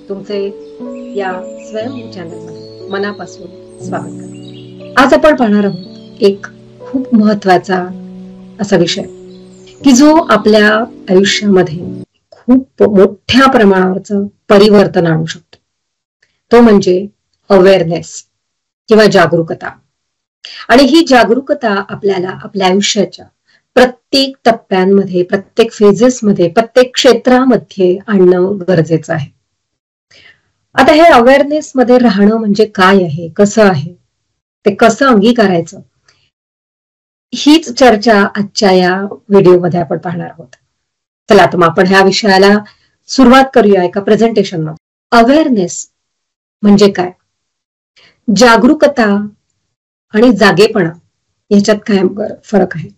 तुमचे या स्वयं चॅनलमध्ये मनापासून स्वागत करते. आज आपण पाहणार आहोत एक खूप महत्वाचा असा विषय की जो आपल्या आयुष्यामध्ये खूप मोठ्या प्रमाणावरचं परिवर्तन आणू शकतो. तो म्हणजे अवेअरनेस किंवा जागरूकता. आणि ही जागरूकता आपल्याला आपल्या आयुष्याच्या प्रत्येक टप्प्यांमध्ये, प्रत्येक फेजेसमध्ये, प्रत्येक क्षेत्रामध्ये आणणं गरजेचं आहे. आता हे अवेअरनेस मध्ये राहणं म्हणजे काय आहे, कसं आहे, ते कसं अंगीकारायचं, हीच चर्चा आजच्या या व्हिडिओमध्ये आपण पाहणार आहोत. चला तर मग आपण ह्या विषयाला सुरुवात करूया एका प्रेझेंटेशन मध्ये. अवेअरनेस म्हणजे काय, जागरूकता आणि जागेपणा याच्यात काय फरक आहे.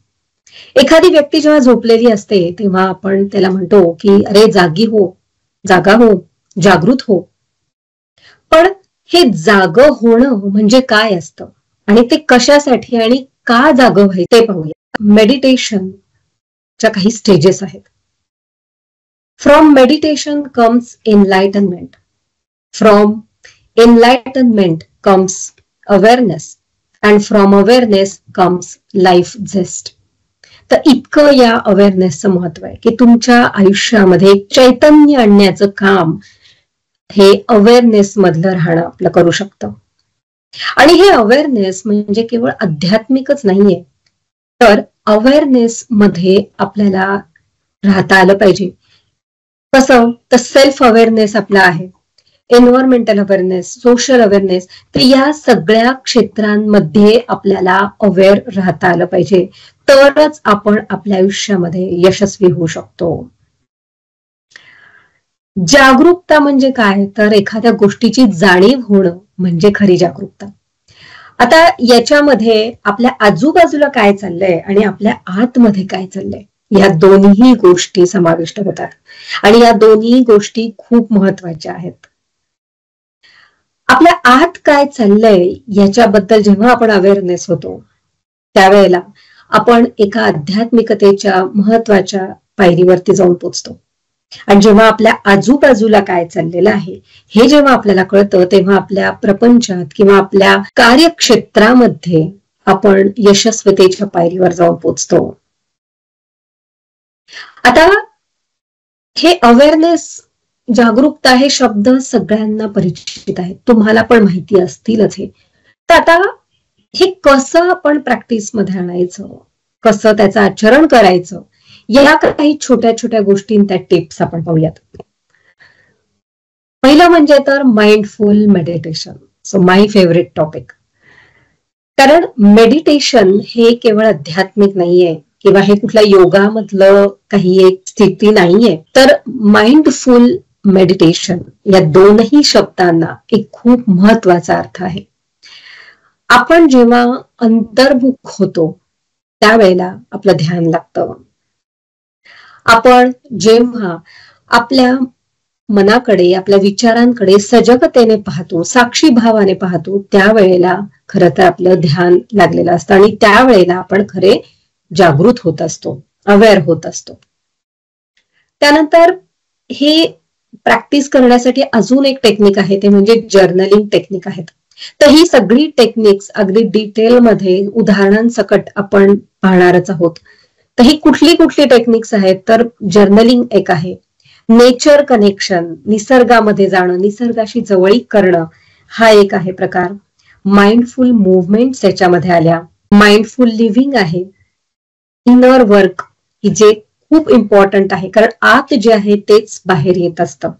एखादी व्यक्ती जेव्हा झोपलेली असते तेव्हा आपण त्याला म्हणतो की अरे जागी हो, जागा हो, जागृत हो. पण हे जाग होणं म्हणजे काय असतं आणि ते कशासाठी आणि का जागं व्हायचं ते पाहूया. मेडिटेशनच्या काही स्टेजेस आहेत. From meditation comes enlightenment, from enlightenment comes awareness, and from awareness comes life zest. तर इतकं या अवेअरनेसचं महत्व आहे की तुमच्या आयुष्यामध्ये चैतन्य आणण्याचं काम हे अवेअरनेस मधलं राहणं आपलं करू शकतं. आणि हे अवेअरनेस म्हणजे केवळ आध्यात्मिकच नाहीये, तर अवेअरनेस मध्ये आपल्याला राहता आलं पाहिजे. कसं, तर सेल्फ अवेअरनेस आपला आहे, एन्व्हायरमेंटल अवेअरनेस, सोशल अवेअरनेस. तर या सगळ्या क्षेत्रांमध्ये आपल्याला अवेअर राहता आलं पाहिजे, तरच आपण आपल्या आयुष्यामध्ये यशस्वी होऊ शकतो. जागरूकता म्हणजे काय, तर एखाद्या गोष्टीची जाणीव होणं म्हणजे खरी जागरूकता. आता याच्यामध्ये आपल्या आजूबाजूला काय चाललंय आणि आपल्या आतमध्ये काय चाललंय या दोन्ही गोष्टी समाविष्ट होतात. आणि या दोन्ही गोष्टी खूप महत्वाच्या आहेत. आपल्या आत काय चाललंय याच्याबद्दल जेव्हा आपण अवेअरनेस होतो त्यावेळेला आपण एका आध्यात्मिकतेच्या महत्वाच्या पायरीवरती जाऊन पोचतो. आणि जेव्हा आपल्या आजूबाजूला काय चाललेलं आहे हे जेव्हा आपल्याला कळतं तेव्हा आपल्या प्रपंचात किंवा आपल्या कार्यक्षेत्रामध्ये आपण यशस्वीतेच्या पायरीवर जाऊन पोचतो. आता हे अवेअरनेस, जागरूकता हे शब्द सगळ्यांना परिचित आहेत, तुम्हाला पण माहिती असतीलच हे. तर आता हे कसं आपण प्रॅक्टिस मध्ये आणायचं, कसं त्याचं आचरण करायचं, या काही छोट्या छोट्या गोष्टी, त्या टिप्स आपण पाहूयात. पहिलं म्हणजे तर mindful meditation. So my favourite topic. कारण मेडिटेशन हे केवळ आध्यात्मिक नाहीये किंवा हे कुठल्या योगामधलं काही एक स्थिती नाहीये, तर माइंडफुल मेडिटेशन या दोनही शब्दांना एक खूप महत्वाचा अर्थ आहे. आपण जेव्हा अंतर्मुख होतो त्यावेळेला आपलं ध्यान लागतं. आपण जेव्हा आपल्या मनाकडे, आपल्या विचारांकडे सजगतेने पाहतो, साक्षी भावाने पाहतो, त्यावेळेला खरं तर आपलं ध्यान लागलेलं असतं आणि त्यावेळेला आपण खरे जागृत होत असतो, अवेअर होत असतो. त्यानंतर हे प्रॅक्टिस करण्यासाठी अजून एक टेक्निक आहे, ते म्हणजे जर्नलिंग टेक्निक आहेत. तर ही सगळी टेक्निक्स अगदी डिटेलमध्ये उदाहरणांसकट आपण पाहणारच आहोत. तर ही कुठली कुठली टेक्निक्स आहेत, तर जर्नलिंग एक आहे, नेचर कनेक्शन, निसर्गामध्ये जाणं, निसर्गाशी जवळीक करणं हा एक आहे प्रकार, माइंडफुल मुवमेंट याच्यामध्ये आल्या, माइंडफुल लिव्हिंग आहे, इनर वर्क जे खूप इम्पॉर्टंट आहे, कारण आत जे आहे तेच बाहेर येत असतं,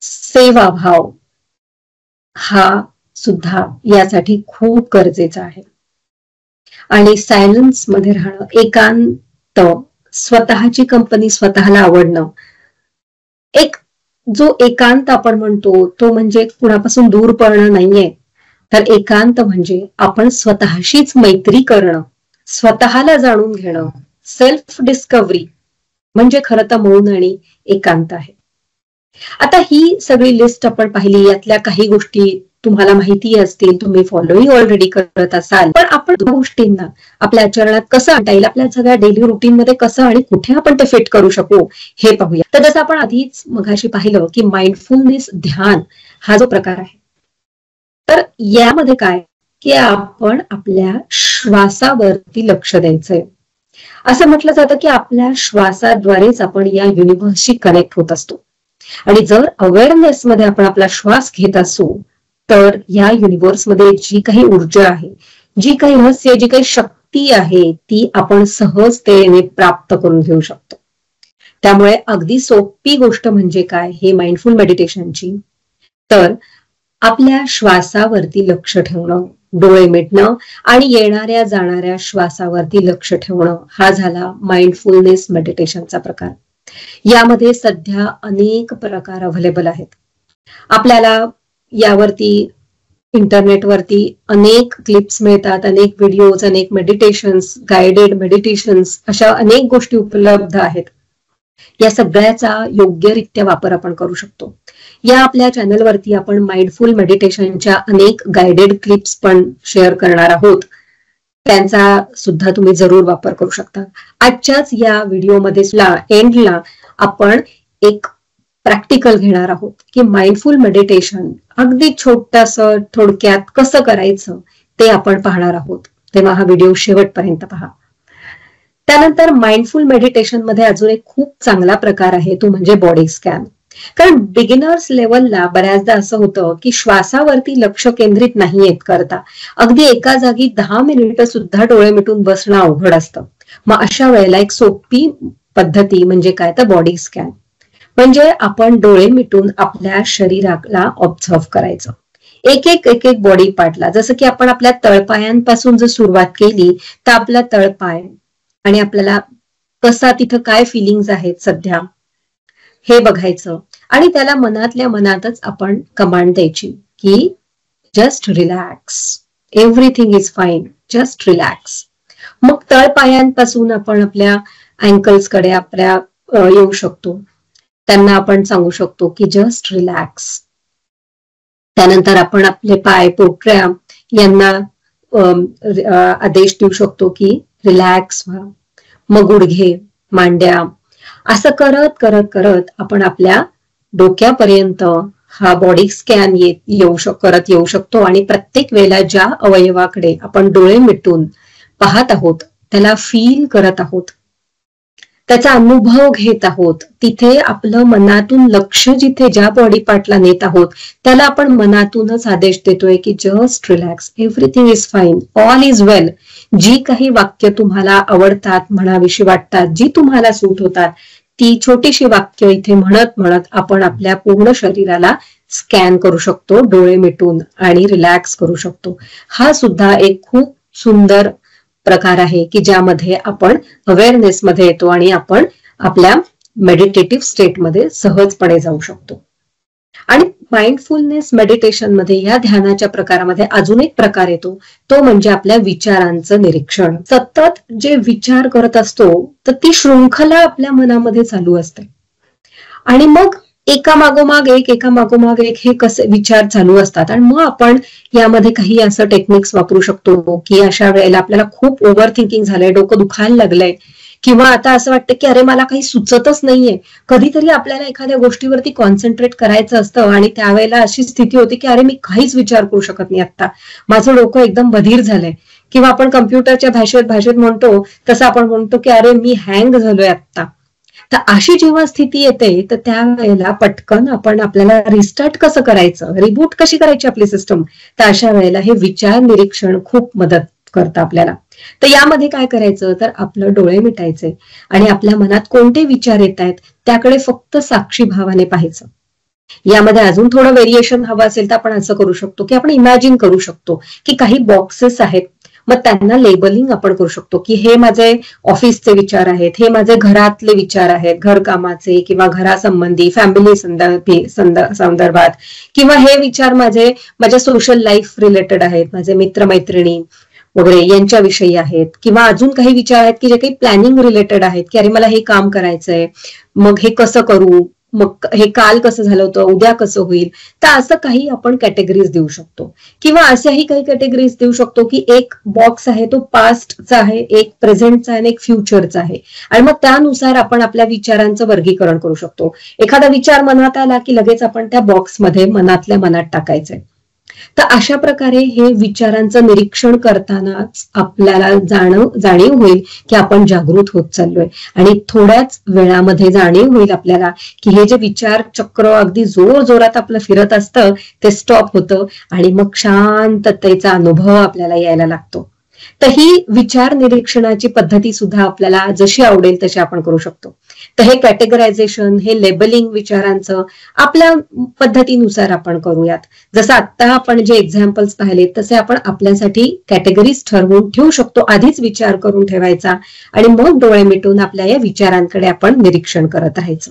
सेवाभाव हा सुद्धा यासाठी खूप गरजेचा आहे. आणि सायलन्स मध्ये राहणं, एकांत, स्वतःची कंपनी स्वतःला आवडणं. एक जो एकांत आपण म्हणतो तो म्हणजे कुणापासून दूर पळणं नाहीये, तर एकांत म्हणजे आपण स्वतःशीच मैत्री करणं, स्वतःला जाणून घेणं, सेल्फ डिस्कव्हरी म्हणजे खरं तर मौन आणि एकांत आहे. आता ही सगळी लिस्ट आपण पाहिली, यातल्या काही गोष्टी तुम्हाला माहिती असतील, तुम्ही फॉलोही ऑलरेडी करत असाल, पण आपण गोष्टींना आपल्या आचरणात कसं आणता येईल, आपल्या सगळ्या डेली रुटीन मध्ये कसं आणि कुठे आपण ते फिट करू शकू हे पाहूया. तर जसं आपण आधीच मगाशी पाहिलं की माइंडफुलनेस ध्यान हा जो प्रकार आहे, तर यामध्ये काय की आपण आपल्या श्वासावरती लक्ष द्यायचंय. असं म्हटलं जातं की आपल्या श्वासाद्वारेच आपण या युनिव्हर्सशी कनेक्ट होत असतो. आणि जर अवेअरनेस मध्ये आपण आपला श्वास घेत असू तर या युनिव्हर्समध्ये जी काही ऊर्जा आहे, जी काही रहस्य, जी काही शक्ती आहे ती आपण सहजतेने प्राप्त करून घेऊ शकतो. त्यामुळे अगदी सोपी गोष्ट म्हणजे काय हे माइंडफुल मेडिटेशनची, तर आपल्या श्वासावरती लक्ष ठेवणं, डोळे मिटणं आणि येणाऱ्या जाणाऱ्या श्वासावरती लक्ष ठेवणं हा झाला माइंडफुलनेस मेडिटेशनचा प्रकार. यामध्ये सध्या अनेक प्रकार अवेलेबल आहेत. आपल्याला यावरती इंटरनेटवरती अनेक क्लिप्स मिळतात, अनेक व्हिडिओज, अनेक मेडिटेशन्स, गायडेड मेडिटेशन्स, अशा अनेक गोष्टी उपलब्ध आहेत. या सगळ्याचा योग्यरित्या वापर आपण करू शकतो. या आपल्या चॅनलवरती आपण माइंडफुल मेडिटेशनच्या अनेक गायडेड क्लिप्स पण शेअर करणार आहोत. त्यांचा सुद्धा तुम्ही जरूर वापर करू शकता. आजच्याच या व्हिडिओमध्ये एंडला आपण एक प्रॅक्टिकल घेणार आहोत की माइंडफुल मेडिटेशन अगदी छोटंसं थोडक्यात कसं करायचं ते आपण पाहणार आहोत. तेव्हा हा व्हिडिओ शेवटपर्यंत पहा. त्यानंतर माइंडफुल मेडिटेशन मध्ये अजून एक खूप चांगला प्रकार आहे, तो म्हणजे बॉडी स्कॅन. कारण बिगिनर्स लेवलला बऱ्याचदा असं होतं की श्वासावरती लक्ष केंद्रित नाही येत करता, अगदी एका जागी 10 मिनिटं सुद्धा डोळे मिटून बसणं अवघड असतं. मग अशा वेळेला एक सोपी पद्धती म्हणजे काय, तर बॉडी स्कॅन. म्हणजे आपण डोळे मिटून आपल्या शरीराला ऑब्झर्व करायचं, एक एक बॉडी पार्टला. जसं की आपण आपल्या तळपायांपासून जर सुरुवात केली तर आपला तळपाय आणि आपल्याला कसा तिथं काय फिलिंग्स आहेत सध्या हे बघायचं आणि त्याला मनातल्या मनातच आपण कमांड द्यायची की just relax, everything is fine, just relax. मग तळपायांपासून आपण आपल्या अँकल्स कडे आपल्या येऊ शकतो, त्यांना आपण सांगू शकतो की जस्ट रिलॅक्स. त्यानंतर आपण आपले पाय, पोटऱ्या यांना आदेश देऊ शकतो की रिलॅक्स व्हा. मग गुडघे, मांड्या, असं करत करत करत आपण आपल्या डोक्यापर्यंत हा बॉडी स्कॅन करत येऊ शकतो. आणि प्रत्येक वेळेला ज्या अवयवाकडे आपण डोळे मिटून पाहत आहोत त्याला फील करत आहोत, त्याचा अनुभव घेत आहोत, तिथे आपलं मनातून लक्ष जिथे ज्या बॉडी पार्टला नेत आहोत त्याला आपण मनातूनच आदेश देतोय की just relax, everything is fine, all is well. जी काही वाक्य तुम्हाला आवडतात, म्हणावीशी वाटतात, जी तुम्हाला सूट होतात, ती छोटीशी वाक्य इथे म्हणत म्हणत आपण आपल्या पूर्ण शरीराला स्कॅन करू शकतो डोळे मिटून आणि रिलॅक्स करू शकतो. हा सुद्धा एक खूप सुंदर प्रकार आहे की ज्यामध्ये आपण अवेअरनेस मध्ये येतो आणि आपण आपल्या मेडिटेटिव्ह स्टेटमध्ये सहजपणे जाऊ शकतो. आणि माइंडफुलनेस मेडिटेशन मध्ये या ध्यानाच्या प्रकारामध्ये अजून एक प्रकार येतो, तो म्हणजे आपल्या विचारांचं निरीक्षण. सतत जे विचार करत असतो तर ती शृंखला आपल्या मनामध्ये चालू असते आणि मग एकामागोमाग एक हे कसे विचार चालू असतात. आणि मग आपण यामध्ये काही असं टेक्निक्स वापरू शकतो की अशा वेळेला आपल्याला खूप ओव्हर थिंकिंग झालंय, डोकं दुखायला लागलंय, किंवा आता असं वाटतं की अरे मला काही सुचतच नाहीये. कधीतरी आपल्याला एखाद्या गोष्टीवरती कॉन्सन्ट्रेट करायचं असतं आणि त्यावेळेला अशी स्थिती होती की अरे मी काहीच विचार करू शकत नाही, आता माझं डोकं एकदम बधीर झालंय. किंवा आपण कम्प्युटरच्या भाषेत म्हणतो तसं आपण म्हणतो की अरे मी हँग झालोय आता. तर अशी जेव्हा स्थिती येते तर त्यावेळेला पटकन आपण आपल्याला रिस्टार्ट कसं करायचं, रिबूट कशी करायची आपली सिस्टम, तर अशा वेळेला हे विचार निरीक्षण खूप मदत करतं आपल्याला. तर यामध्ये काय करायचं, तर आपलं डोळे मिटायचे आणि आपल्या मनात कोणते विचार येत आहेत त्याकडे फक्त साक्षी भावाने पाहायचं. यामध्ये अजून थोडं व्हेरिएशन हवं असेल तर आपण असं करू शकतो की आपण इमॅजिन करू शकतो की काही बॉक्सेस आहेत, मग त्यांना लेबलिंग आपण करू शकतो की हे माझे ऑफिसचे विचार आहेत, हे माझे घरातले विचार आहेत, घरकामाचे किंवा घरासंबंधी, फॅमिली संदर्भात, किंवा हे विचार माझ्या सोशल लाईफ रिलेटेड आहेत, माझे मित्रमैत्रिणी वगैरे यांच्याविषयी आहेत. किंवा अजून काही विचार आहेत की जे काही प्लॅनिंग रिलेटेड आहेत की अरे मला हे काम करायचंय, मग हे कसं करू, मग हे काल कसं झालं होतं, उद्या कसं होईल. तर असं काही आपण कॅटेगरीज देऊ शकतो, किंवा अशाही काही कॅटेगरीज देऊ शकतो की एक बॉक्स आहे तो पास्टचा आहे, एक प्रेझेंटचा आहे आणि एक फ्युचरचा आहे. आणि मग त्यानुसार आपण आपल्या विचारांचं वर्गीकरण करू शकतो. एखादा विचार मनात आला की लगेच आपण त्या बॉक्समध्ये मनातल्या मनात टाकायचंय. तर अशा प्रकारे हे विचारांचं निरीक्षण करतानाच आपल्याला जाणीव होईल की आपण जागृत होत चाललोय, आणि थोड्याच वेळामध्ये जाणीव होईल आपल्याला की हे जे विचार चक्र अगदी जोर जोरात आपलं फिरत असतं ते स्टॉप होतं, आणि मग शांततेचा अनुभव आपल्याला यायला लागतो. तर ही विचार निरीक्षणाची पद्धती सुद्धा आपल्याला जशी आवडेल तशी आपण करू शकतो. तर हे कॅटेगरायझेशन, हे लेबलिंग विचारांचं आपल्या पद्धतीनुसार आपण करूयात. जसं आता आपण जे एक्झाम्पल्स पाहिले तसे आपण आपल्यासाठी कॅटेगरीज ठरवून ठेवू शकतो. आधीच विचार करून ठेवायचा आणि मग डोळे मिटून आपल्या या विचारांकडे आपण निरीक्षण करत राहायचं.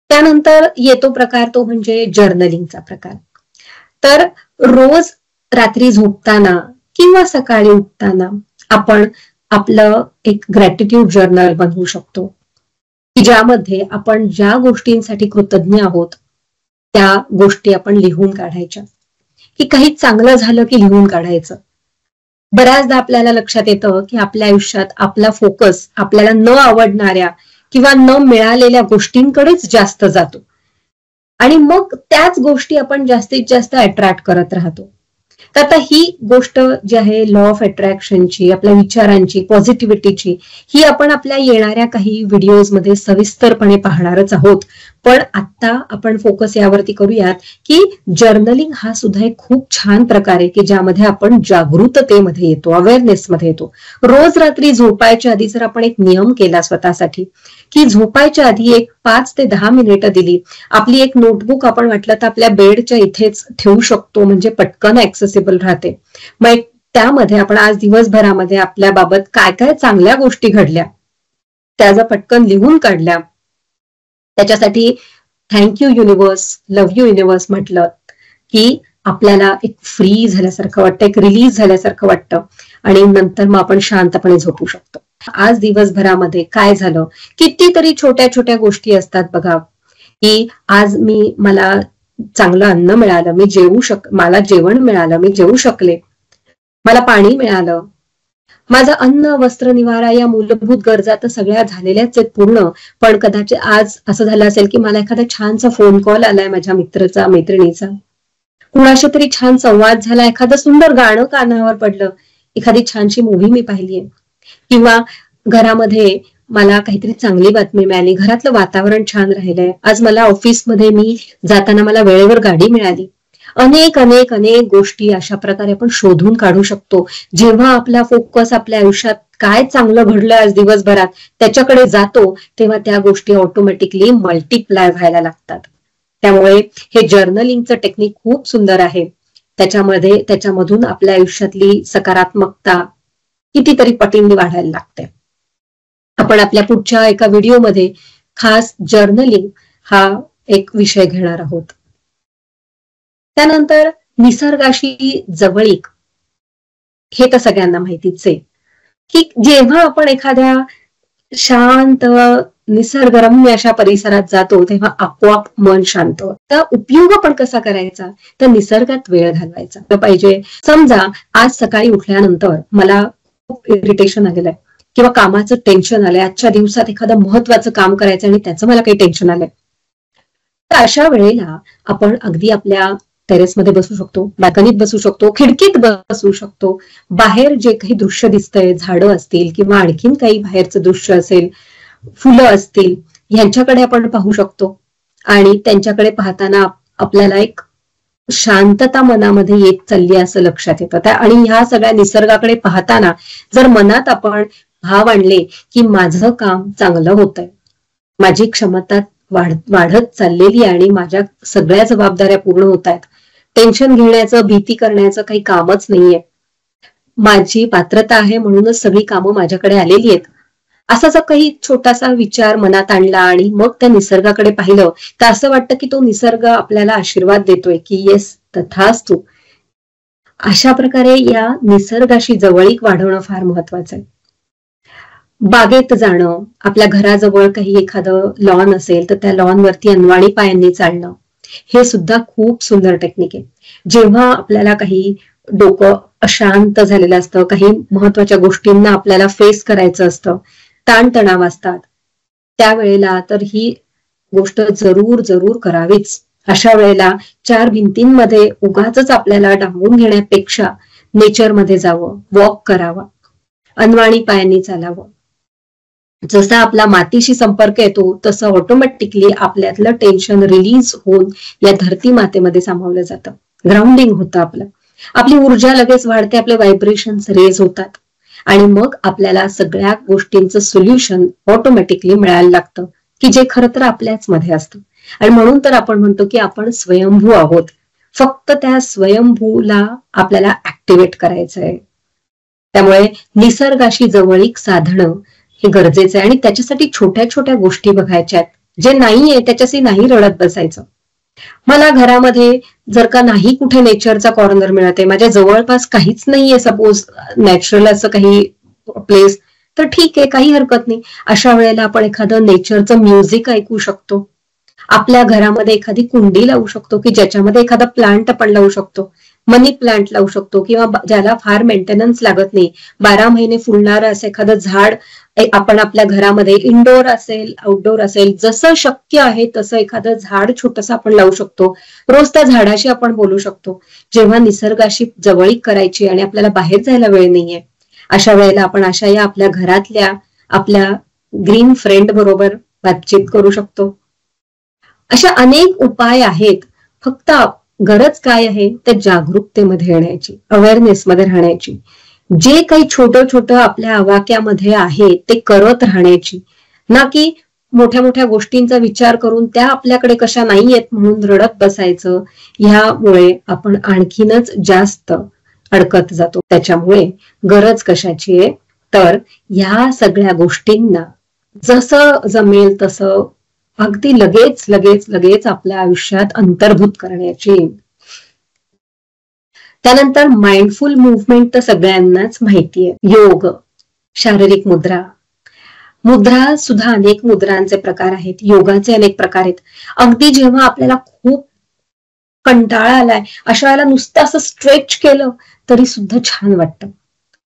त्यानंतर येतो प्रकार तो म्हणजे जर्नलिंगचा प्रकार. तर रोज रात्री झोपताना किंवा सकाळी उठताना आपण आपलं एक ग्रॅटिट्यूड जर्नल बनवू शकतो, की ज्यामध्ये आपण ज्या गोष्टींसाठी कृतज्ञ आहोत त्या गोष्टी आपण लिहून काढायच्या, की काही चांगलं झालं की लिहून काढायचं. बऱ्याचदा आपल्याला लक्षात येतं की आपल्या आयुष्यात आपला फोकस आपल्याला न आवडणाऱ्या किंवा न मिळालेल्या गोष्टींकडेच जास्त जातो, आणि मग त्याच गोष्टी आपण जास्तीत जास्त अट्रॅक्ट करत राहतो. तर आता ही गोष्ट जी आहे लॉ ऑफ अट्रॅक्शनची, आपल्या विचारांची, पॉझिटिव्हिटीची, ही आपण आपल्या येणाऱ्या काही व्हिडिओजमध्ये सविस्तरपणे पाहणारच आहोत. पण आता आपण फोकस यावरती करूयात की जर्नलिंग हा सुद्धा एक खूप छान प्रकार आहे की ज्यामध्ये आपण जागृततेमध्ये येतो, अवेअरनेसमध्ये येतो. रोज रात्री झोपायच्या आधी जर आपण एक नियम केला स्वतःसाठी की झोपायच्या आधी एक 5 ते 10 मिनिटं दिली, आपली एक नोटबुक आपण वाटलं तर आपल्या बेडच्या इथेच ठेवू शकतो, म्हणजे पटकन ऍक्सेसिबल राहते. मग त्यामध्ये आपण आज दिवसभरामध्ये आपल्या बाबत काय काय चांगल्या गोष्टी घडल्या त्या जर पटकन लिहून काढल्या, त्याच्यासाठी thank you universe, love you universe म्हटलं की आपल्याला एक फ्री झाल्यासारखं वाटतं, एक रिलीज झाल्यासारखं वाटतं, आणि नंतर मग आपण शांतपणे झोपू शकतो. आज दिवसभरामध्ये काय झालं, कितीतरी छोट्या छोट्या गोष्टी असतात बघा, की आज मला चांगलं अन्न मिळालं, मला जेवण मिळालं, मी जेवू शकले, मला पाणी मिळालं, माझं अन्न, वस्त्र, निवारा या मूलभूत गरजा तर सगळ्या झालेल्याच आहेत पूर्ण. पण कदाचित आज असं झालं असेल की मला एखादा छानसा फोन कॉल आलाय माझ्या मित्राचा, मैत्रिणीचा, कुणाशी तरी छान संवाद झाला, एखादं सुंदर गाणं कानावर पडलं, एखादी छानशी मूव्ही मी पाहिलीये, किंवा घरामध्ये मला काहीतरी चांगली बातमी मिळाली, घरातलं वातावरण छान राहिलंय, आज मला ऑफिसमध्ये मी जाताना मला वेळेवर गाडी मिळाली. अनेक अनेक अनेक गोष्टी अशा प्रकारे आपण शोधून काढू शकतो. जेव्हा आपला फोकस आपल्या आयुष्यात काय चांगलं घडलं आज दिवसभरात त्याच्याकडे जातो, तेव्हा त्या गोष्टी ऑटोमॅटिकली मल्टिप्लाय व्हायला लागतात. त्यामुळे हे जर्नलिंगचं टेक्निक खूप सुंदर आहे. त्याच्यामधून आपल्या आयुष्यातली सकारात्मकता कितीतरी पटींनी वाढायला लागते. आपण आपल्या पुढच्या एका व्हिडिओमध्ये खास जर्नलिंग हा एक विषय घेणार आहोत. त्यानंतर निसर्गाशी जवळीक, हे तर सगळ्यांना माहितीच आहे की जेव्हा आपण एखाद्या शांत निसर्गरम्य अशा परिसरात जातो तेव्हा आपोआप मन शांत होतं. तर उपयोग आपण कसा करायचा, तर निसर्गात वेळ घालवायचा पाहिजे. समजा आज सकाळी उठल्यानंतर मला खूप इरिटेशन आलेलं आहे किंवा कामाचं टेन्शन आलंय, आजच्या दिवसात एखादं महत्वाचं काम करायचं आणि त्याचं मला काही टेन्शन आलंय, तर अशा वेळेला आपण अगदी आपल्या टेरेसमध्ये बसू शकतो, बाल्कनीत बसू शकतो, खिडकीत बसू शकतो. बाहेर जे काही दृश्य दिसतंय, झाडं असतील किंवा आणखीन काही बाहेरचं दृश्य असेल, फुलं असतील, यांच्याकडे आपण पाहू शकतो, आणि त्यांच्याकडे पाहताना आपल्याला एक शांतता मनामध्ये येत चालली असं लक्षात येतं. आणि ह्या सगळ्या निसर्गाकडे पाहताना जर मनात आपण भाव आणले की माझं काम चांगलं होतंय, माझी क्षमता वाढत चाललेली आहे आणि माझ्या सगळ्या जबाबदाऱ्या पूर्ण होत आहेत, टेन्शन घेण्याचं, भीती करण्याचं काही कामच नाहीये, माझी पात्रता आहे म्हणूनच सगळी कामं माझ्याकडे आलेली आहेत, असा जर काही छोटासा विचार मनात आणला आणि मग त्या निसर्गाकडे पाहिलं तर असं वाटतं की तो निसर्ग आपल्याला आशीर्वाद देतोय की येस तथास्तु. अशा प्रकारे या निसर्गाशी जवळीक वाढवणं फार महत्वाचं आहे. बागेत जाणं, आपल्या घराजवळ काही एखादं लॉन असेल तर त्या लॉन वरती अनवाणी पायांनी चालणं, हे सुद्धा खूप सुंदर टेक्निक आहे. जेव्हा आपल्याला काही डोकं अशांत झालेलं असतं, काही महत्वाच्या गोष्टींना आपल्याला फेस करायचं असतं, ताणतणाव असतात, त्यावेळेला तर ही गोष्ट जरूर जरूर करावीच. अशा वेळेला चार भिंतींमध्ये उगाच आपल्याला डांबून घेण्यापेक्षा नेचरमध्ये जावं, वॉक करावा, अनवाणी पायांनी चालावं. जसा आपला मातीशी संपर्क येतो तसं ऑटोमॅटिकली आपल्यातलं टेन्शन रिलीज होऊन या धरती मातेमध्ये सामावलं जातं, ग्राउंडिंग होतं आपलं, आपली ऊर्जा लगेच वाढते, आपले व्हायब्रेशन्स रेज होतात आणि मग आपल्याला सगळ्या गोष्टींचं सोल्युशन ऑटोमॅटिकली मिळायला लागतं, की जे खरं तर आपल्याच मध्ये असतं. आणि म्हणून तर आपण म्हणतो की आपण स्वयंभू आहोत, फक्त त्या स्वयंभूला आपल्याला ऍक्टिव्हेट करायचं आहे. त्यामुळे निसर्गाशी जवळीक साधणं हे गरजेचं आहे आणि त्याच्यासाठी छोट्या छोट्या गोष्टी बघायच्या आहेत. जे नाहीये त्याच्याशी नाही रडत बसायचं. मला घरामध्ये जर का नाही कुठे नेचरचा कॉर्नर मिळते, माझ्या जवळपास काहीच नाहीये सपोज नॅचरल असं काही प्लेस, तर ठीक आहे, काही हरकत नाही. अशा वेळेला आपण एखादं नेचरचं म्युझिक ऐकू शकतो, आपल्या घरामध्ये एखादी कुंडी लावू शकतो की ज्याच्यामध्ये एखादा प्लांट आपण लावू शकतो, मनी प्लांट लावू शकतो किंवा ज्याला फार मेंटेनन्स लागत नाही, 12 महिने फुलणारं असं एखादं झाड आपण आपल्या घरामध्ये इनडोअर असेल आउटडोअर असेल जसं शक्य आहे तसं एखादं झाड छोटंसं आपण लावू शकतो. रोज त्या झाडाशी आपण बोलू शकतो. जेव्हा निसर्गाशी जवळीक करायची आणि आपल्याला बाहेर जायला वेळ नाहीये, अशा वेळेला आपण अशा या आपल्या घरातल्या आपल्या ग्रीन फ्रेंड बरोबर बातचीत करू शकतो. अशा अनेक उपाय आहेत. फक्त गरज काय आहे, त्या जागरूकतेमध्ये येण्याची, अवेअरनेसमध्ये राहण्याची. जे काही छोटं छोटं आपल्या आवाक्यामध्ये आहे ते करत राहण्याची, ना की मोठ्या मोठ्या गोष्टींचा विचार करून त्या आपल्याकडे कशा नाही येत म्हणून रडत बसायचं. ह्यामुळे आपण आणखीनच जास्त अडकत जातो. त्याच्यामुळे गरज कशाची आहे, तर ह्या सगळ्या गोष्टींना जसं जमेल तसं अगदी लगेच लगेच लगेच आपल्या आयुष्यात अंतर्भूत करण्याची. त्यानंतर माइंडफुल मुवमेंट तर सगळ्यांनाच माहिती आहे. योग, शारीरिक मुद्रा, मुद्रा सुद्धा अनेक मुद्रांचे प्रकार आहेत, योगाचे अनेक प्रकार आहेत. अगदी जेव्हा आपल्याला खूप कंटाळा आलाय अशा वेळेला नुसतं असं स्ट्रेच केलं तरी सुद्धा छान वाटतं.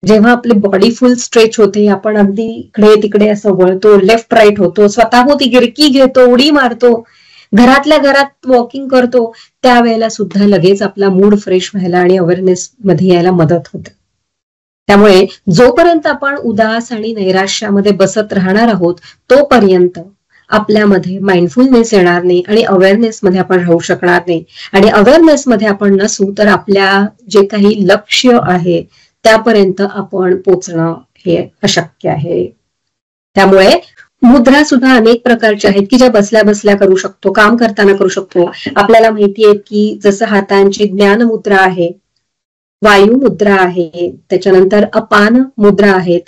जेव्हा आपली बॉडी फुल स्ट्रेच होते, आपण अगदी इकडे तिकडे असं वळतो, लेफ्ट राईट होतो, स्वतःभोवती गिरकी घेतो, उडी मारतो, घरातल्या घरात वॉकिंग करतो, त्यावेळेला सुद्धा लगेच आपला मूड फ्रेश व्हायला आणि अवेअरनेस मध्ये यायला मदत होते. त्यामुळे जोपर्यंत आपण उदास आणि नैराश्यामध्ये बसत राहणार आहोत तोपर्यंत आपल्यामध्ये माइंडफुलनेस येणार नाही आणि अवेअरनेस मध्ये आपण राहू शकणार नाही. आणि अवेअरनेस मध्ये आपण नसू तर आपल्या जे काही लक्ष्य आहे त्यापर्यंत आपण पोचणं हे अशक्य आहे. त्यामुळे मुद्रा सुद्धा अनेक प्रकारच्या आहेत की ज्या बसल्या बसल्या करू शकतो, काम करताना करू शकतो. आपल्याला माहिती आहे की जसं हातांची ज्ञान मुद्रा आहे, वायू मुद्रा आहे, त्याच्यानंतर अपान मुद्रा आहेत.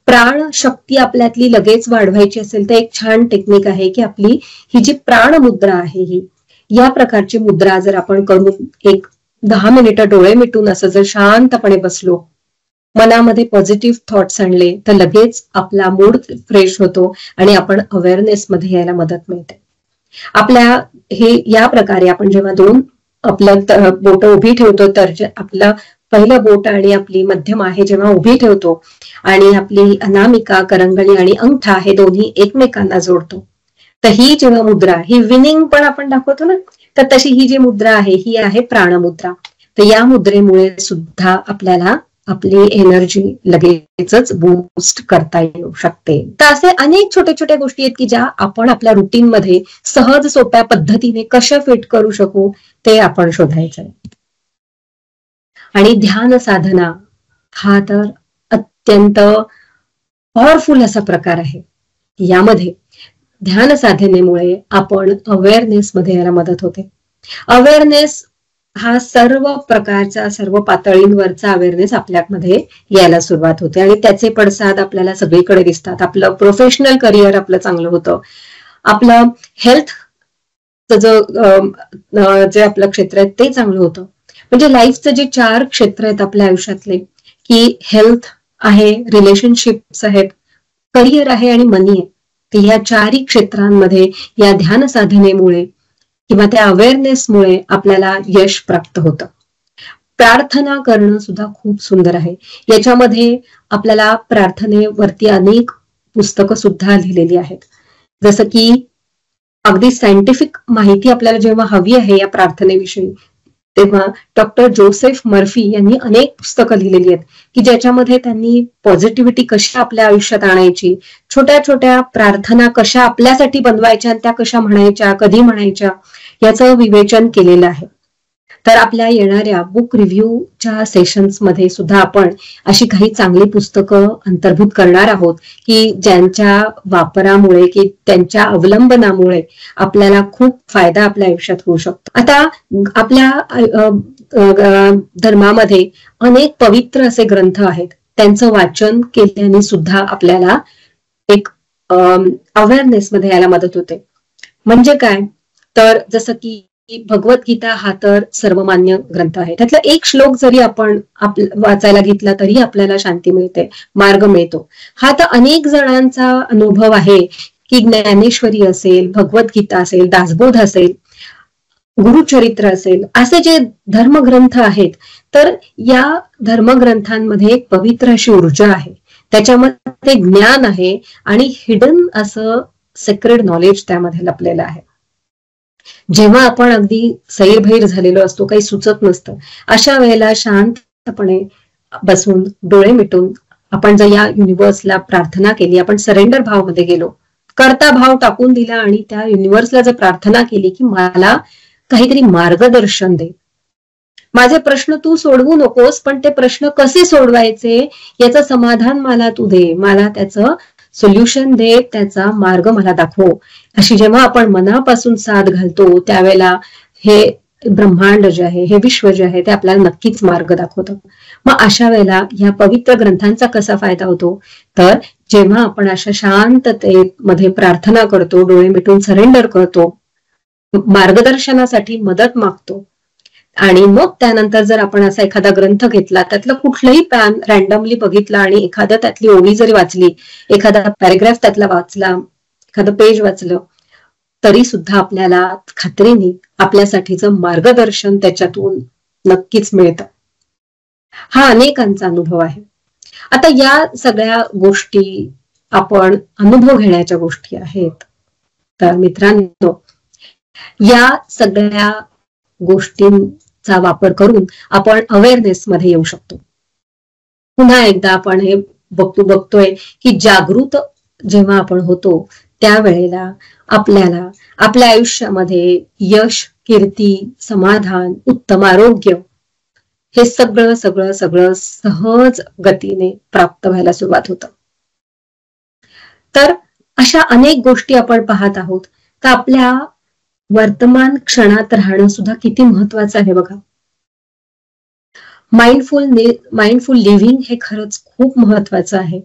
प्राण शक्ती आपल्यातली लगेच वाढवायची असेल तर एक छान टेक्निक आहे की आपली ही जी प्राण मुद्रा आहे, ही या प्रकारची मुद्रा जर आपण करून एक 10 मिनिटं डोळे मिटून असं जर शांतपणे बसलो, मनामध्ये पॉझिटिव्ह थॉट्स आणले तर लगेच आपला मूड फ्रेश होतो आणि आपण अवेअरनेस मध्ये यायला मदत मिळते. आपल्या हे या प्रकारे आपण जेव्हा दोन आपलं बोट उभी ठेवतो तर आपलं पहिलं बोट आणि आपली मध्यमा आहे जेव्हा उभी ठेवतो आणि आपली अनामिका, करंगळी आणि अंगठा हे दोन्ही एकमेकांना जोडतो, तर ही जेव्हा मुद्रा, ही विनिंग पण आपण दाखवतो ना, तर तशी ही जी मुद्रा आहे ही आहे प्राणमुद्रा. तर या मुद्रेमुळे सुद्धा आपल्याला आपली एनर्जी लगेचच बूस्ट करता येऊ शकते. तर असे अनेक छोट्या छोट्या गोष्टी आहेत की ज्या आपण आपल्या रुटीन मध्ये सहज सोप्या पद्धतीने कशा फिट करू शकू ते आपण शोधायचं आहे. आणि ध्यान साधना हा तर अत्यंत पॉवरफुल असा प्रकार आहे. यामध्ये ध्यान साधनेमुळे आपण अवेअरनेस मध्ये यायला मदत होते. अवेअरनेस हा सर्व प्रकारचा, सर्व पातळींवरचा अवेअरनेस आपल्यामध्ये यायला सुरुवात होते आणि त्याचे पडसाद आपल्याला सगळीकडे दिसतात. आपलं प्रोफेशनल करिअर आपलं चांगलं होतं, आपलं हेल्थ जे आपलं क्षेत्र आहे ते चांगलं होतं. म्हणजे लाईफचे जे 4 क्षेत्र आहेत आपल्या आयुष्यातले की हेल्थ आहे, रिलेशनशिप्स आहेत, करिअर आहे आणि मनी आहे. तर या चारही क्षेत्रांमध्ये या ध्यान साधनेमुळे किंवा त्या अवेअरनेसमुळे आपल्याला यश प्राप्त होतं. प्रार्थना करणं सुद्धा खूप सुंदर आहे. याच्यामध्ये आपल्याला प्रार्थनेवरती अनेक पुस्तकं सुद्धा लिहिलेली आहेत. जसं की अगदी सायंटिफिक माहिती आपल्याला जेव्हा हवी आहे या प्रार्थनेविषयी, तेव्हा डॉक्टर जोसेफ मर्फी यांनी अनेक पुस्तकं लिहिलेली आहेत की ज्याच्यामध्ये त्यांनी पॉझिटिव्हिटी कशी आपल्या आयुष्यात आणायची, छोट्या छोट्या प्रार्थना कशा आपल्यासाठी बनवायच्या, त्या कशा म्हणायच्या, कधी म्हणायच्या, याचं विवेचन केलेलं आहे. तर आपल्या येणाऱ्या बुक रिव्ह्यूच्या सेशन्समध्ये सुद्धा आपण अशी काही चांगली पुस्तकं अंतर्भूत करणार आहोत की ज्यांच्या वापरामुळे की त्यांच्या अवलंबनामुळे आपल्याला खूप फायदा आपल्या आयुष्यात होऊ शकतो. आता आपल्या धर्मामध्ये अनेक पवित्र असे ग्रंथ आहेत, त्यांचं वाचन केल्याने सुद्धा आपल्याला एक अवेअरनेस मध्ये यायला मदत होते. म्हणजे काय, तर जसं की भगवद्गीता हा तर सर्वमान्य ग्रंथ आहे. त्यातला एक श्लोक जरी आपण वाचायला घेतला तरी आपल्याला शांती मिळते, मार्ग मिळतो. हा तर अनेक जणांचा अनुभव आहे की ज्ञानेश्वरी असेल, भगवद्गीता असेल, दासबोध असेल, गुरुचरित्र असेल, असे जे धर्मग्रंथ आहेत, तर या धर्मग्रंथांमध्ये एक पवित्र अशी ऊर्जा आहे, त्याच्यामध्ये ज्ञान आहे आणि हिडन असं सेक्रेड नॉलेज त्यामध्ये लपलेलं आहे. जेव्हा आपण अगदी सैरभैर झालेलो असतो, काही सुचत नसतं, अशा वेळेला शांतपणे बसून डोळे मिटून आपण जर या युनिव्हर्सला प्रार्थना केली, आपण सरेंडर भावमध्ये गेलो, कर्ता भाव टाकून दिला आणि त्या युनिव्हर्सला जर प्रार्थना केली की मला काहीतरी मार्गदर्शन दे, माझे प्रश्न तू सोडवू नकोस, पण ते प्रश्न कसे सोडवायचे याचं समाधान मला तू दे, मला त्याचं सोल्युशन दे, त्याचा मार्ग मला दाखव, अशी जेव्हा आपण मनापासून साथ घालतो त्यावेळेला हे ब्रह्मांड जे आहे, हे विश्व जे आहे, ते आपल्याला नक्कीच मार्ग दाखवतं. मग अशा वेळेला या पवित्र ग्रंथांचा कसा फायदा होतो, तर जेव्हा आपण अशा शांततेमध्ये प्रार्थना करतो, डोळे मिटून सरेंडर करतो, मार्गदर्शनासाठी मदत मागतो आणि मग त्यानंतर जर आपण असा एखादा ग्रंथ घेतला, त्यातलं कुठलंही पॅन रॅन्डमली बघितलं आणि एखाद्या त्यातली ओळी जरी वाचली, एखादा पॅरेग्राफ त्यातला वाचला, एखादं पेज वाचलं, तरी सुद्धा आपल्याला खात्रीने आपल्यासाठीचं मार्गदर्शन त्याच्यातून नक्कीच मिळतं. हा अनेकांचा अनुभव आहे. आता या सगळ्या गोष्टी आपण अनुभव घेण्याच्या गोष्टी आहेत. तर मित्रांनो, या सगळ्या गोष्टींचा वापर करून आपण अवेअरनेस मध्ये येऊ शकतो. पुन्हा एकदा आपण हे बघतोय की जागृत जेव्हा आपण होतो त्यावेळेला आपल्याला आपल्या आयुष्यामध्ये यश, कीर्ती, समाधान, उत्तम आरोग्य हे सगळं सगळं सगळं सहज गतीने प्राप्त व्हायला सुरुवात होतं. तर अशा अनेक गोष्टी आपण पाहत आहोत. तर आपल्या वर्तमान क्षणात राहणं सुद्धा किती महत्वाचं आहे बघा. माइंडफुल लिव्हिंग हे खरंच खूप महत्वाचं आहे.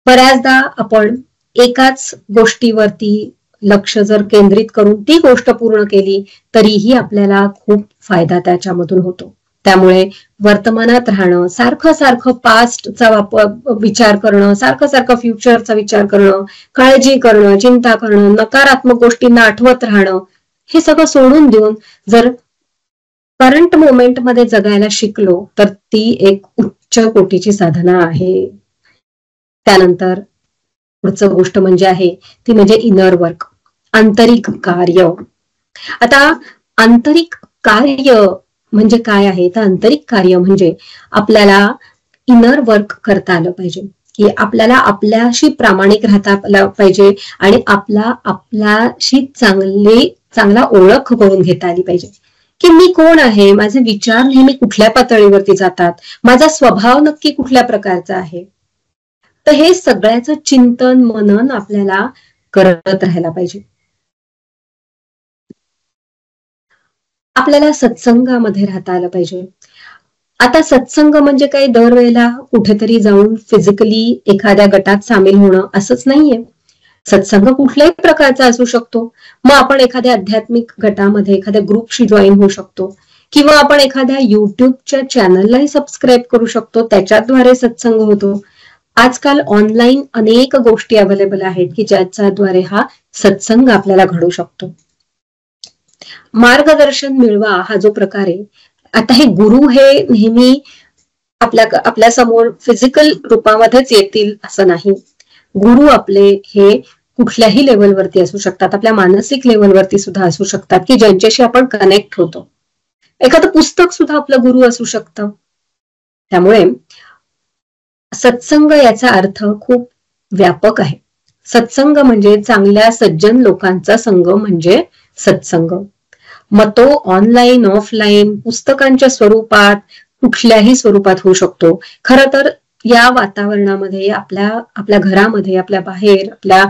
बऱ्याचदा आपण एकाच गोष्टीवरती लक्ष जर केंद्रित करून ती गोष्ट पूर्ण केली तरीही आपल्याला खूप फायदा त्याच्यामधून होतो. त्यामुळे वर्तमानात राहणं, सारखं सारखं पास्टचा विचार करणं, सारखं सारखं फ्युचरचा विचार करणं, काळजी करणं, चिंता करणं, नकारात्मक गोष्टींना आठवत राहणं, हे सगळं सोडून देऊन जर करंट मोमेंट मध्ये जगायला शिकलो तर ती एक उच्च कोटीची साधना आहे. त्यानंतर पुढचं गोष्ट म्हणजे आहे ती म्हणजे इनर वर्क, आंतरिक कार्य. आता आंतरिक कार्य म्हणजे काय आहे, तर आंतरिक कार्य म्हणजे आपल्याला इनर वर्क करता आलं पाहिजे, की आपल्याला आपल्याशी प्रामाणिक राहता आलं पाहिजे आणि आपल्याशी चांगला ओळख करून घेता आली पाहिजे की मी कोण आहे, माझे विचार नेहमी कुठल्या पातळीवरती जातात, माझा स्वभाव नक्की कुठल्या प्रकारचा आहे. तर हे सगळ्याचं चिंतन मनन आपल्याला करत राहायला पाहिजे. आपल्याला सत्संगामध्ये राहता आलं पाहिजे. आता सत्संग म्हणजे काही दरवेळेला कुठेतरी जाऊन फिजिकली एखाद्या गटात सामील होणं असंच नाहीये. सत्संग कुठल्याही प्रकारचा असू शकतो. मग आपण एखाद्या आध्यात्मिक गटामध्ये एखाद्या ग्रुपशी जॉईन होऊ शकतो किंवा आपण एखाद्या युट्यूबच्या चॅनललाही सबस्क्राईब करू शकतो, त्याच्याद्वारे सत्संग होतो. आजकाल ऑनलाईन अनेक गोष्टी अवेलेबल आहेत की ज्याच्याद्वारे हा सत्संग आपल्याला घडू शकतो. मार्गदर्शन मिळवा हा जो प्रकार आहे, आता हे गुरु हे नेहमी आपल्या समोर फिजिकल रूपामध्येच येतील असं नाही. गुरु आपले हे कुठल्याही लेवलवरती असू शकतात, आपल्या मानसिक लेवलवरती सुद्धा असू शकतात की ज्यांच्याशी आपण कनेक्ट होतो. एखादं पुस्तक सुद्धा आपलं गुरु असू शकतं. त्यामुळे सत्संग याचा अर्थ खूप व्यापक आहे. सत्संग म्हणजे चांगल्या सज्जन लोकांचा संग म्हणजे सत्संग. मग तो ऑनलाईन, ऑफलाईन, पुस्तकांच्या स्वरूपात, कुठल्याही स्वरूपात होऊ शकतो. खरं तर या वातावरणामध्ये आपल्या घरामध्ये, आपल्या बाहेर, आपल्या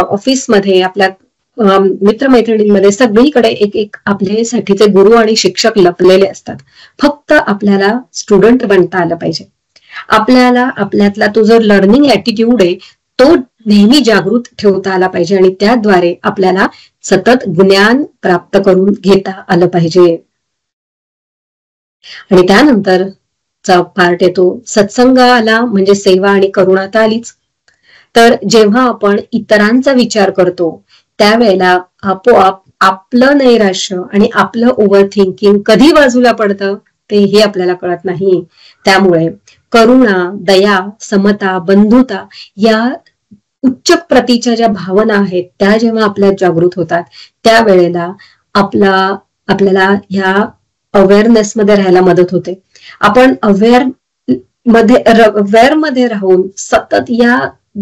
ऑफिसमध्ये, आपल्या मित्रमैत्रिणींमध्ये सगळीकडे एक एक आपल्यासाठीचे गुरु आणि शिक्षक लपलेले असतात. फक्त आपल्याला स्टुडंट बनता आलं पाहिजे. आपल्याला आपल्यातला तो जो लर्निंग ऍटिट्यूड आहे तो नेहमी जागृत ठेवता आला पाहिजे आणि त्याद्वारे आपल्याला सतत ज्ञान प्राप्त करून घेता आलं पाहिजे. आणि त्यानंतरचा पार्ट येतो सत्संगाला म्हणजे सेवा आणि करुणा तर आलीच. तर जेव्हा आपण इतरांचा विचार करतो त्यावेळेला आपोआप आपलं नैराश्य आणि आपलं ओव्हर थिंकिंग कधी बाजूला पडतं तेही आपल्याला कळत नाही. त्यामुळे करुणा, दया, समता, बंधुता या उच्च प्रतीच्या ज्या भावना आहेत त्या जेव्हा आपल्यात जागृत होतात त्यावेळेला आपल्याला ह्या अवेअरनेस मध्ये राहायला मदत होते. आपण अवेअर मध्ये राहून सतत या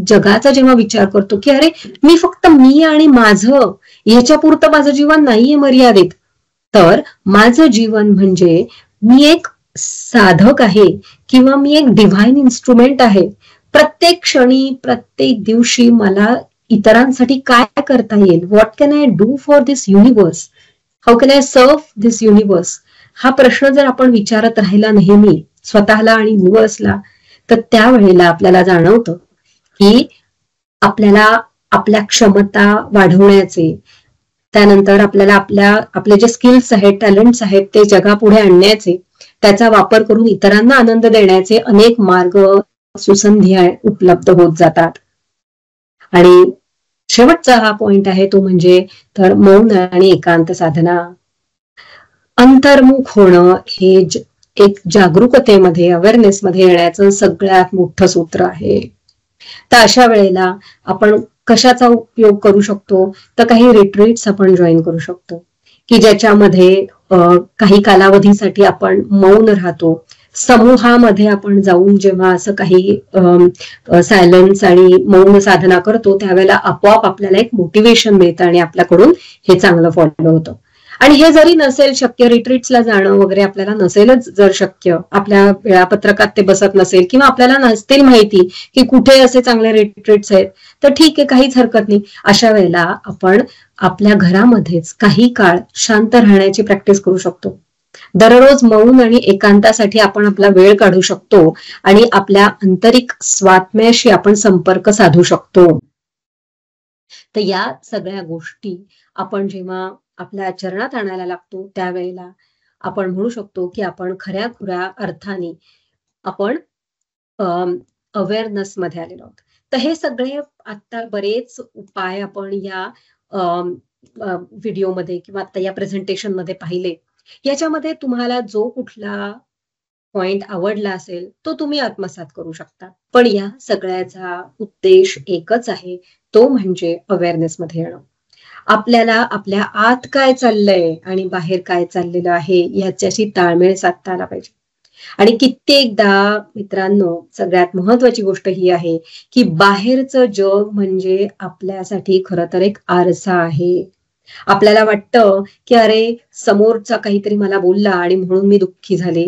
जगाचा जेव्हा विचार करतो की अरे मी फक्त मी आणि माझं ह्याच्यापुरतं माझं जीवन नाहीये मर्यादित, तर माझं जीवन म्हणजे मी एक साधक आहे किंवा मी एक डिव्हाइन इन्स्ट्रुमेंट आहे. प्रत्येक क्षणी, प्रत्येक दिवशी मला इतरांसाठी काय करता येईल, what can I do for this universe, how can I serve this universe, हा प्रश्न जर आपण विचारत राहिला नेहमी स्वतःला आणि युनिवर्सला, तर त्यावेळेला आपल्याला जाणवतं की आपल्याला आपल्या क्षमता वाढवण्याचे, त्यानंतर आपल्याला आपले जे स्किल्स आहेत, टॅलेंट्स आहेत ते जगापुढे आणण्याचे, त्याचा वापर करून इतरांना आनंद देण्याचे अनेक मार्ग, सुसंधी उपलब्ध होत जातात. आणि शेवटचा हा पॉइंट आहे तो म्हणजे तर मौन आणि एकांत साधना. अंतर्मुख होणं हे एक जागरूकतेमध्ये, अवेअरनेस मध्ये येण्याचं सगळ्यात मोठं सूत्र आहे. तर अशा वेळेला आपण कशाचा उपयोग करू शकतो, तर काही रिट्रीट्स आपण जॉईन करू शकतो की ज्याच्यामध्ये काही कालावधीसाठी आपण मौन राहतो. समूहामध्ये आपण जाऊन जेव्हा असं काही सायलन्स आणि मौन साधना करतो त्यावेळेला आपोआप आपल्याला एक मोटिवेशन मिळतं आणि आपल्याकडून हे चांगलं फॉलो होतं. आणि हे जरी नसेल शक्य, रिट्रीट्सला जाणं वगैरे आपल्याला नसेलच जर शक्य, आपल्या वेळापत्रकात ते बसत नसेल किंवा आपल्याला नसतील माहिती की कुठे असे चांगले रिट्रीट्स आहेत, तर ठीक आहे, काहीच हरकत नाही. अशा वेळेला आपण आपल्या घरामध्येच काही काळ शांत राहण्याची प्रॅक्टिस करू शकतो. दररोज मौन आणि एकांतासाठी आपण आपला वेळ काढू शकतो आणि आपल्या आंतरिक स्वात्म्याशी आपण संपर्क साधू शकतो. तर या सगळ्या गोष्टी आपण जेव्हा आपल्या चरणात आणायला लागतो त्यावेळेला आपण म्हणू शकतो की आपण खऱ्या अर्थाने आपण अवेअरनेस मध्ये आलेलो आहोत. तर हे सगळे आता बरेच उपाय आपण या व्हिडिओमध्ये किंवा आता या प्रेझेंटेशन मध्ये पाहिले. याच्यामध्ये तुम्हाला जो कुठला पॉइंट आवडला असेल तो तुम्ही आत्मसात करू शकता. पण या सगळ्याचा उद्देश एकच आहे, तो म्हणजे अवेअरनेस मध्ये येणं. आपल्याला आपल्या आत काय चाललंय आणि बाहेर काय चाललेलं आहे याच्याशी ताळमेळ साधता आला पाहिजे. आणि कित्येकदा मित्रांनो सगळ्यात महत्वाची गोष्ट ही आहे की बाहेरचं जग म्हणजे आपल्यासाठी खरं तर एक आरसा आहे. आपल्याला वाटतं की अरे समोरचा काहीतरी मला बोलला आणि म्हणून मी दुःखी झाले,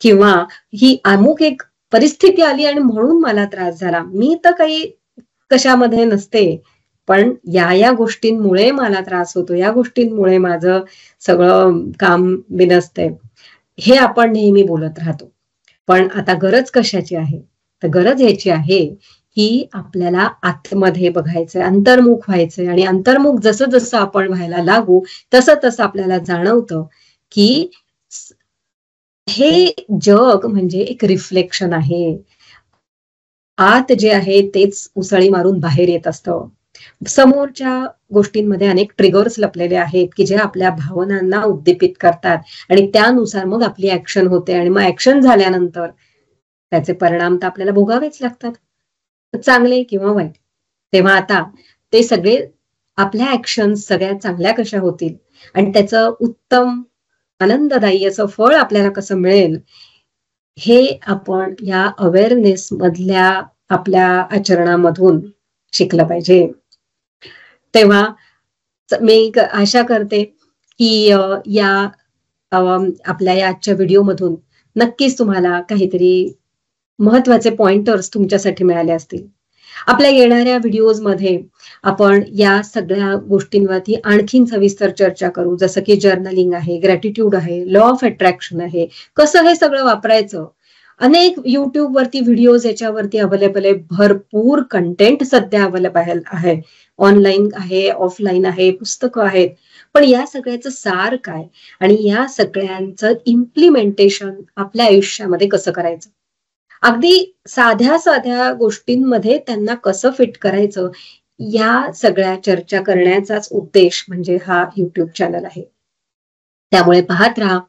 किंवा ही अमुक एक परिस्थिती आली आणि म्हणून मला त्रास झाला. मी तर काही कशामध्ये नसते, पण या गोष्टींमुळे मला त्रास होतो, या गोष्टींमुळे माझं सगळं काम बिनसतंय, हे आपण नेहमी बोलत राहतो. पण आता गरज कशाची आहे, तर गरज याची आहे की आपल्याला आतमध्ये बघायचंय, अंतर्मुख व्हायचंय. आणि अंतर्मुख जसं जसं आपण व्हायला लागू तसं तसं आपल्याला जाणवतं की हे जग म्हणजे एक रिफ्लेक्शन आहे. आत जे आहे तेच उसळी मारून बाहेर येत असतं. समोरच्या गोष्टींमध्ये अनेक ट्रिगर्स लपलेले आहेत की जे आपल्या भावनांना उद्दीपित करतात आणि त्यानुसार मग आपली ऍक्शन होते आणि मग ऍक्शन झाल्यानंतर त्याचे परिणाम तर आपल्याला भोगावेच लागतात, चांगले किंवा वाईट. तेव्हा आता ते सगळे आपल्या ऍक्शन्स सगळ्यात चांगल्या कशा होतील आणि त्याचं उत्तम आनंददायी असं फळ आपल्याला कसं मिळेल, हे आपण या अवेअरनेस मधल्या आपल्या आचरणामधून शिकलं पाहिजे. तेव्हा मी आशा करते की या आपल्या या आजच्या व्हिडिओमधून नक्कीच तुम्हाला काहीतरी महत्वाचे पॉइंटर्स तुमच्यासाठी मिळाले असतील. आपल्या येणाऱ्या व्हिडिओजमध्ये आपण या सगळ्या गोष्टींवरती आणखीन सविस्तर चर्चा करू, जसं की जर्नलिंग आहे, ग्रॅटिट्यूड आहे, लॉ ऑफ अट्रॅक्शन आहे, कसं हे सगळं वापरायचं. अनेक युट्यूब वरती व्हिडिओज याच्यावरती अवेलेबल आहे, भरपूर कंटेंट सध्या अवेलेबल आहे, ऑनलाईन आहे, ऑफलाईन आहे, पुस्तकं आहेत. पण या सगळ्याचं सार काय आणि या सगळ्यांचं इम्प्लिमेंटेशन आपल्या आयुष्यामध्ये कसं करायचं, अगदी साध्या साध्या गोष्टींमध्ये त्यांना कसं फिट करायचं, या सगळ्या चर्चा करण्याचाच उद्देश म्हणजे हा युट्यूब चॅनल आहे. त्यामुळे पाहत राहा.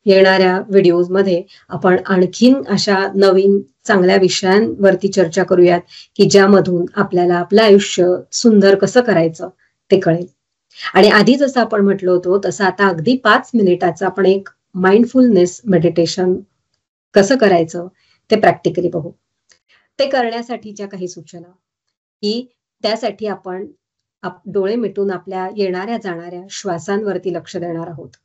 येणाऱ्या व्हिडिओज मध्ये आपण आणखीन अशा नवीन चांगल्या विषयांवरती चर्चा करूयात की ज्यामधून आपल्याला आपलं आयुष्य सुंदर कसं करायचं ते कळेल. आणि आधी जसं आपण म्हटलं होतं तसं आता अगदी 5 मिनिटाचं आपण एक माइंडफुलनेस मेडिटेशन कसं करायचं ते प्रॅक्टिकली बघू. ते करण्यासाठीच्या काही सूचना की त्यासाठी आपण डोळे मिटून आपल्या येणाऱ्या जाणाऱ्या श्वासांवरती लक्ष देणार आहोत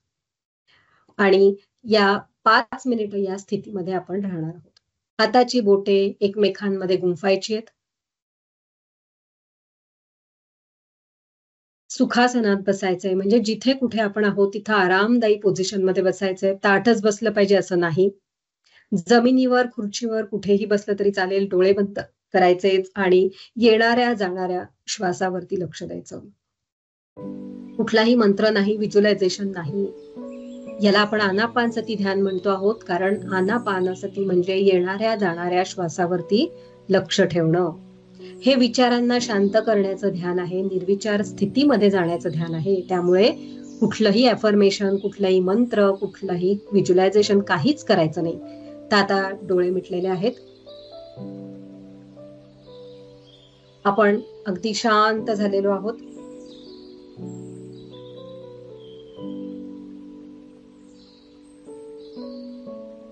आणि या 5 मिनिटं या स्थितीमध्ये आपण राहणार आहोत. हाताची बोटे एकमेकांमध्ये गुंफायची आहेत. सुखासनात बसायचंय, म्हणजे जिथे कुठे आपण आहोत तिथं आरामदायी पोझिशन मध्ये बसायचंय. ताठच बसलं पाहिजे असं नाही. जमिनीवर, खुर्चीवर कुठेही बसलं तरी चालेल. डोळे बंद करायचे आणि येणाऱ्या जाणाऱ्या श्वासावरती लक्ष द्यायचं. कुठलाही मंत्र नाही, व्हिज्युअलायझेशन नाही. याला आपण आनापानसती ध्यान म्हणतो आहोत, कारण आनापानसती म्हणजे येणाऱ्या जाणाऱ्या श्वासावरती लक्ष ठेवणं. हे विचारांना शांत करण्याचं ध्यान आहे, निर्विचार स्थितीमध्ये जाण्याचं ध्यान आहे. त्यामुळे कुठलंही अफर्मेशन, कुठलाही मंत्र, कुठलंही व्हिज्युअलायझेशन काहीच करायचं नाही. तर आता डोळे मिटलेले आहेत. आपण अगदी शांत झालेलो आहोत.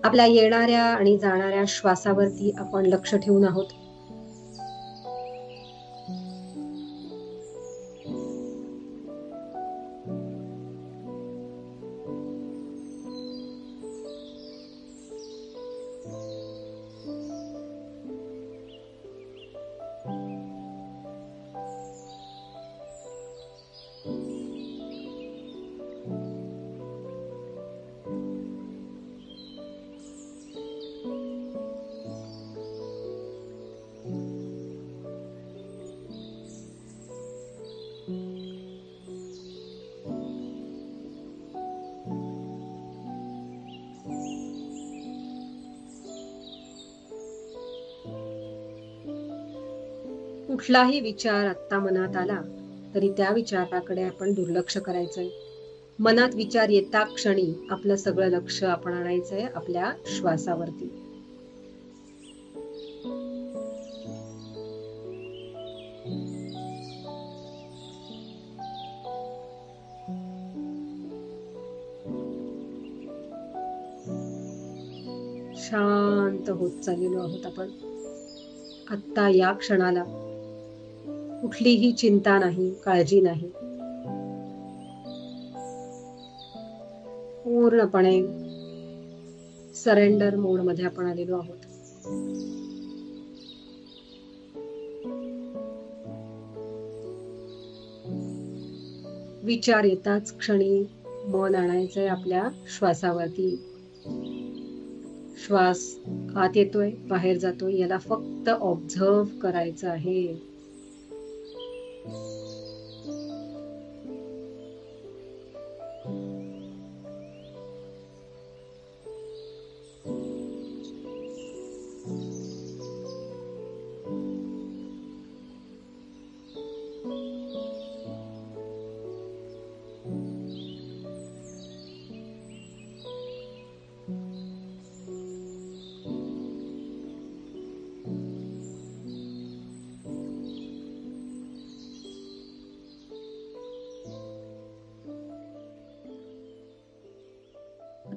आपल्या येणाऱ्या आणि जाणाऱ्या श्वासावरती आपण लक्ष ठेवून आहोत. कुठलाही विचार आत्ता मनात आला तरी त्या विचाराकडे आपण दुर्लक्ष करायचंय. मनात विचार येता क्षणी आपलं सगळं लक्ष आपण आणायचंय आपल्या श्वासावरती. शांत होत चाललेलो आहोत आपण. आत्ता या क्षणाला कुठलीही चिंता नाही, काळजी नाही. पूर्णपणे सरेंडर मोड मध्ये आपण आलेलो आहोत. विचार येताच क्षणी मन आणायचंय आपल्या श्वासावरती. श्वास आत येतोय, बाहेर जातोय, याला फक्त ऑब्झर्व करायचं आहे.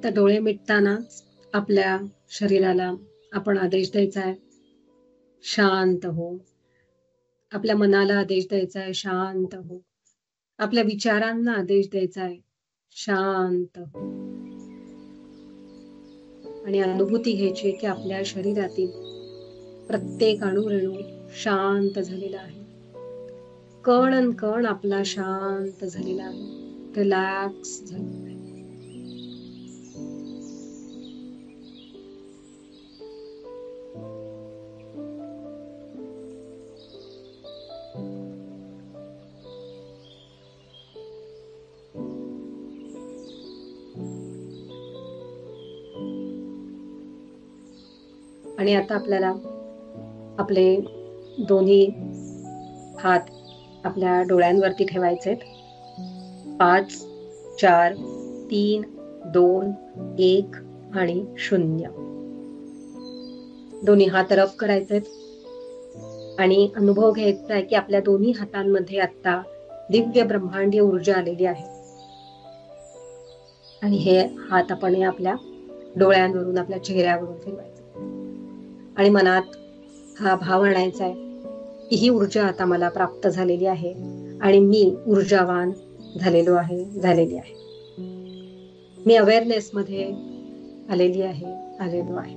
आता डोळे मिटतानाच आपल्या शरीराला आपण आदेश द्यायचा आहे, शांत हो. आपल्या मनाला आदेश द्यायचा आहे, शांत हो. आपल्या विचारांना आदेश द्यायचा आहे, शांत हो. आणि अनुभूती घ्यायची की आपल्या शरीरातील प्रत्येक अणुरेणू शांत झालेला आहे. कण अन कण आपला शांत झालेला आहे, रिलॅक्स झालेला आहे. आणि आता आपल्याला आपले दोन्ही हात आपल्या डोळ्यांवरती ठेवायचे. 5 4 3 2 1 आणि 0. दोन्ही हात रब करायचे आणि अनुभव घ्यायचा आहे की आपल्या दोन्ही हातांमध्ये आता दिव्य ब्रह्मांडीय ऊर्जा आलेली आहे. आणि हे हात आपण आपल्या डोळ्यांवरून आपल्या चेहऱ्यावरून फिरवायचे आणि मनात हा भाव आणायचा आहे की ही ऊर्जा आता मला प्राप्त झालेली आहे आणि मी ऊर्जावान झालेलो आहे, झालेली आहे. मी अवेअरनेस मध्ये आलेलो आहे.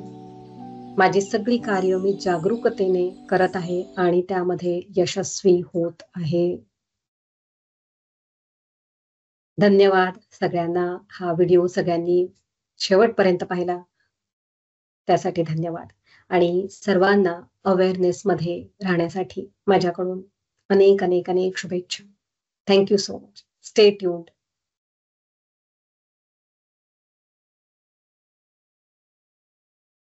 माझी सगळी कार्य मी जागरूकतेने करत आहे आणि त्यामध्ये यशस्वी होत आहे. धन्यवाद सगळ्यांना. हा व्हिडिओ सगळ्यांनी शेवटपर्यंत पाहिला त्यासाठी धन्यवाद. आणि सर्वांना अवेअरनेस मध्ये राहण्यासाठी माझ्याकडून अनेक शुभेच्छा. Thank you so much. Stay tuned.